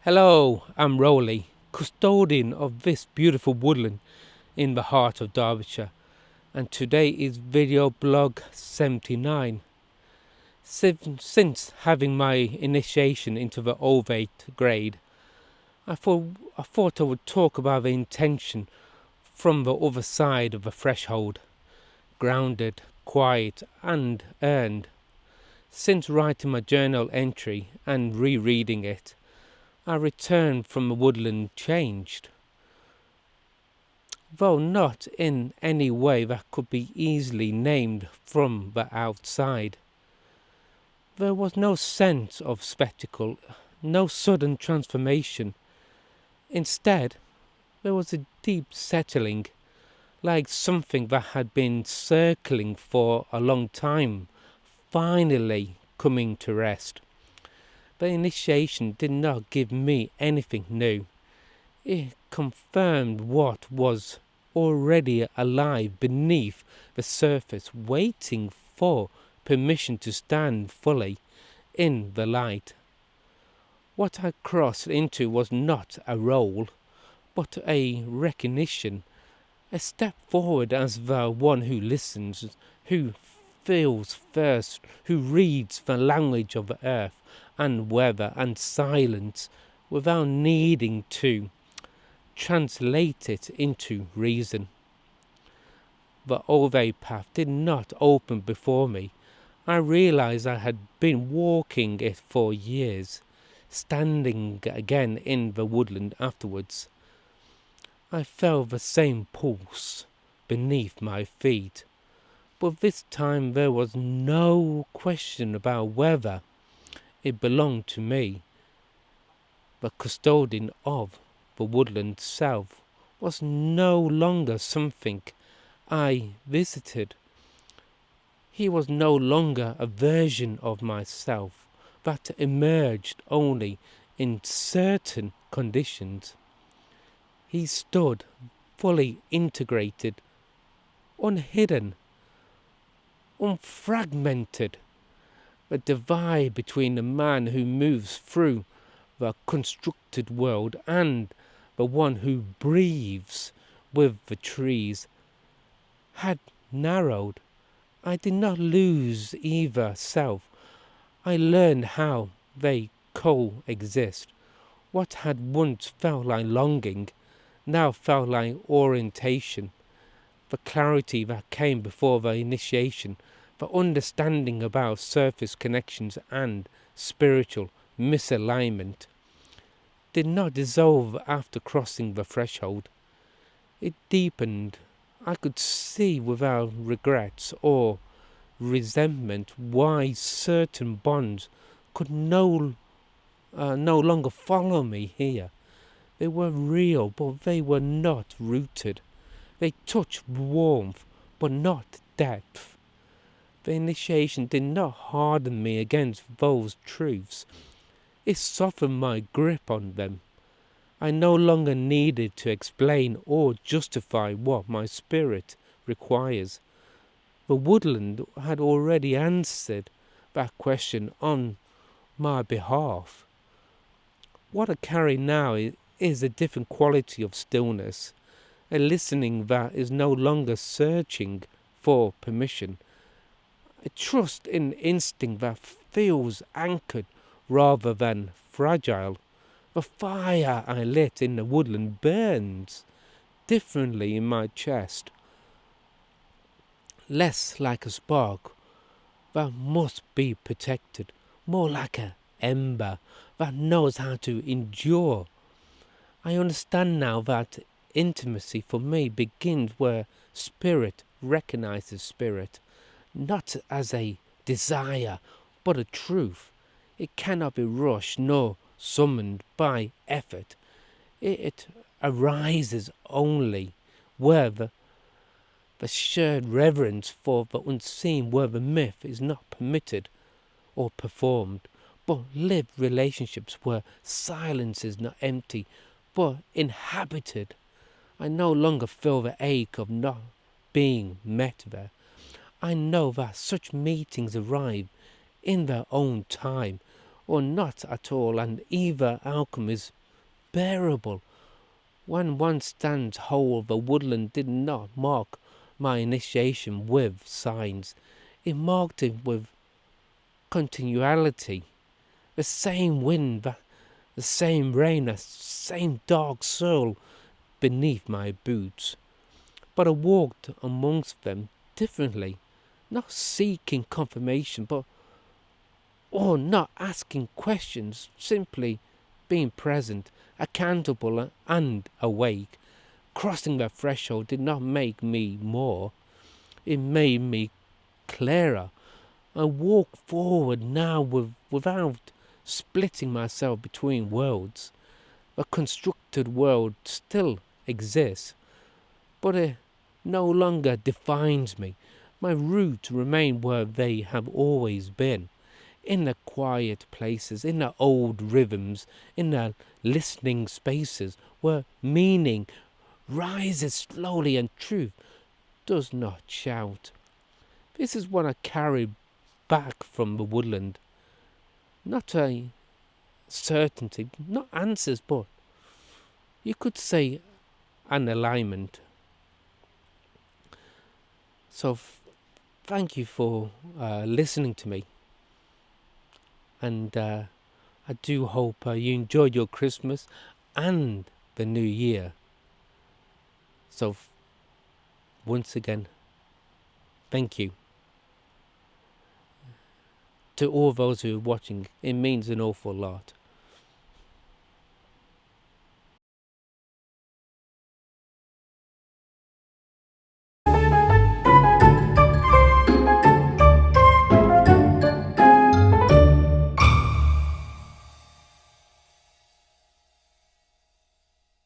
Hello, I'm Roly, custodian of this beautiful woodland in the heart of Derbyshire, and today is video blog 79. Since having my initiation into the Ovate grade, I thought I would talk about the intention from the other side of the threshold, grounded, quiet and earned. Since writing my journal entry and rereading it, I returned from the woodland changed, though not in any way that could be easily named from the outside. There was no sense of spectacle, no sudden transformation. Instead, there was a deep settling, like something that had been circling for a long time, finally coming to rest. The initiation did not give me anything new. It confirmed what was already alive beneath the surface, waiting for permission to stand fully in the light. What I crossed into was not a role, but a recognition, a step forward as the one who listens, who feels first, who reads the language of the earth and weather and silence without needing to translate it into reason. The Ovate path did not open before me. I realized I had been walking it for years, standing again in the woodland afterwards. I felt the same pulse beneath my feet, but this time there was no question about whether it belonged to me. The custodian of the woodland self was no longer something I visited. He was no longer a version of myself that emerged only in certain conditions. He stood fully integrated, unhidden, unfragmented. The divide between the man who moves through the constructed world and the one who breathes with the trees had narrowed. I did not lose either self. I learned how they coexist. What had once felt like longing now felt like orientation. The clarity that came before the initiation, the understanding about surface connections and spiritual misalignment, did not dissolve after crossing the threshold. It deepened. I could see without regrets or resentment why certain bonds could no longer follow me here. They were real, but they were not rooted. They touched warmth, but not depth. The initiation did not harden me against those truths. It softened my grip on them. I no longer needed to explain or justify what my spirit requires. The woodland had already answered that question on my behalf. What I carry now is a different quality of stillness, a listening that is no longer searching for permission, a trust in instinct that feels anchored rather than fragile. The fire I lit in the woodland burns differently in my chest, less like a spark that must be protected, more like an ember that knows how to endure. I understand now that intimacy for me begins where spirit recognizes spirit, not as a desire, but a truth. It cannot be rushed nor summoned by effort. It arises only where the shared reverence for the unseen, where the myth is not permitted or performed, but lived relationships where silence is not empty, but inhabited. I no longer feel the ache of not being met there. I know that such meetings arrive in their own time, or not at all, and either outcome is unbearable. When one stands whole, the woodland did not mark my initiation with signs. It marked it with continuality. The same wind, the same rain, the same dark soul beneath my boots. But I walked amongst them differently, not seeking confirmation, or not asking questions, simply being present, accountable and awake. Crossing the threshold did not make me more, it made me clearer. I walk forward now without splitting myself between worlds. The constructed world still exists, but it no longer defines me. My roots remain where they have always been, in the quiet places, in the old rhythms, in the listening spaces where meaning rises slowly and truth does not shout. This is what I carry back from the woodland. Not a certainty, not answers, but you could say an alignment. So thank you for listening to me. And I do hope you enjoyed your Christmas and the New Year. So once again, thank you. To all those who are watching, it means an awful lot.